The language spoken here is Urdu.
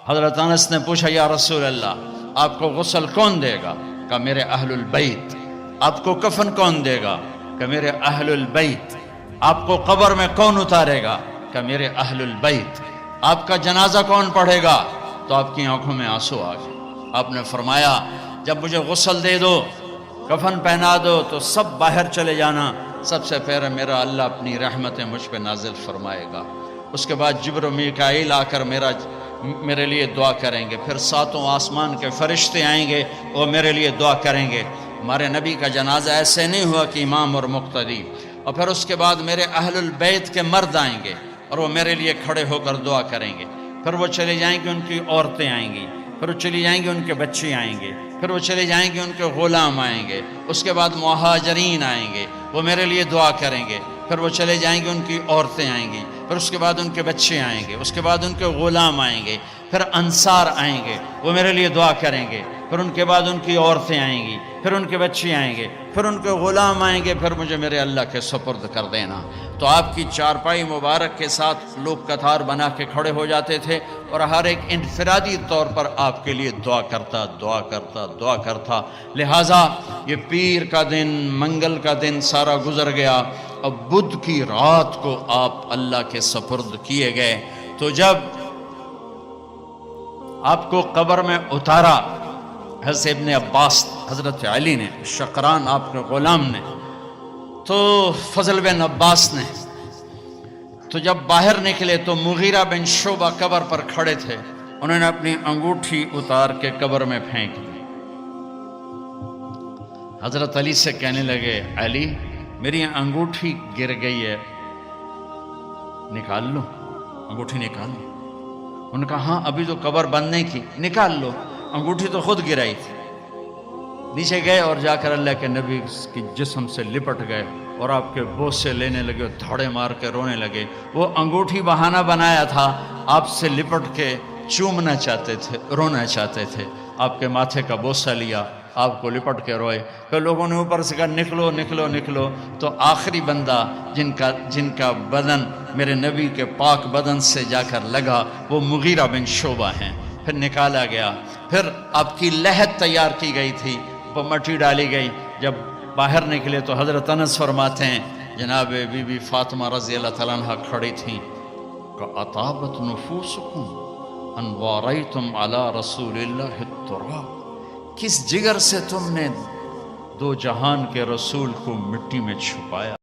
حضرت انس نے پوچھا یا رسول اللہ آپ کو غسل کون دے گا؟ کہ میرے اہل البیت۔ آپ کو کفن کون دے گا؟ کہ میرے اہل البیت۔ آپ کو قبر میں کون اتارے گا؟ کہ میرے اہل البیت۔ آپ کا جنازہ کون پڑھے گا؟ تو آپ کی آنکھوں میں آنسو آ گئے۔ آپ نے فرمایا جب مجھے غسل دے دو، کفن پہنا دو تو سب باہر چلے جانا، سب سے پہلے میرا اللہ اپنی رحمتیں مجھ پہ نازل فرمائے گا۔ اس کے بعد جبر و میکائیل آ کر میرے لیے دعا کریں گے، پھر ساتوں آسمان کے فرشتے آئیں گے وہ میرے لیے دعا کریں گے۔ ہمارے نبی کا جنازہ ایسے نہیں ہوا کہ امام اور مقتدی، اور پھر اس کے بعد میرے اہل البیت کے مرد آئیں گے اور وہ میرے لیے کھڑے ہو کر دعا کریں گے، پھر وہ چلے جائیں گے، ان کی عورتیں آئیں گی، پھر وہ چلی جائیں گے، ان کے بچے آئیں گے، پھر وہ چلے جائیں گے، ان کے غلام آئیں گے، اس کے بعد مہاجرین آئیں گے، وہ میرے لیے دعا کریں گے، پھر وہ چلے جائیں گے، ان کی عورتیں آئیں گی، پھر اس کے بعد ان کے بچے آئیں گے، اس کے بعد ان کے غلام آئیں گے، پھر انصار آئیں گے، وہ میرے لیے دعا کریں گے، پھر ان کے بعد ان کی عورتیں آئیں گی، پھر ان کے بچے آئیں گے، پھر ان کے غلام آئیں گے، پھر مجھے میرے اللہ کے سپرد کر دینا۔ تو آپ کی چارپائی مبارک کے ساتھ لوگ قطار بنا کے کھڑے ہو جاتے تھے اور ہر ایک انفرادی طور پر آپ کے لیے دعا کرتا۔ لہٰذا یہ پیر کا دن، منگل کا دن سارا گزر گیا، اب بدھ کی رات کو آپ اللہ کے سپرد کیے گئے۔ تو جب آپ کو قبر میں اتارا حضرت ابن عباس، حضرت علی نے، شقران آپ کے غلام نے، تو فضل بن عباس نے، تو جب باہر نکلے تو مغیرہ بن شعبہ قبر پر کھڑے تھے، انہوں نے اپنی انگوٹھی اتار کے قبر میں پھینک دی۔ حضرت علی سے کہنے لگے علی میری انگوٹھی گر گئی ہے، نکال لو، انگوٹھی نکال لو۔ انہوں نے کہا ہاں ابھی تو قبر بند نہیں کی، نکال لو، انگوٹھی تو خود گرائی تھی۔ نیچے گئے اور جا کر اللہ کے نبی کی جسم سے لپٹ گئے اور آپ کے بوسے لینے لگے، دھاڑے مار کے رونے لگے۔ وہ انگوٹھی بہانہ بنایا تھا، آپ سے لپٹ کے چومنا چاہتے تھے، رونا چاہتے تھے۔ آپ کے ماتھے کا بوسہ لیا، آپ کو لپٹ کے روئے۔ پھر لوگوں نے اوپر سے کہا نکلو نکلو نکلو، تو آخری بندہ جن کا بدن میرے نبی کے پاک بدن سے جا کر لگا وہ مغیرہ بن شعبہ ہیں۔ پھر نکالا گیا، پھر آپ کی لحد تیار کی گئی تھی، مٹی ڈالی گئی۔ جب باہر نکلے تو حضرت انس فرماتے ہیں جناب بی بی فاطمہ رضی اللہ تعالیٰ عنہ کھڑی تھیں کہ اطابت نفوسکم ان واریتم علی رسول اللہ التراب، کس جگر سے تم نے دو جہان کے رسول کو مٹی میں چھپایا۔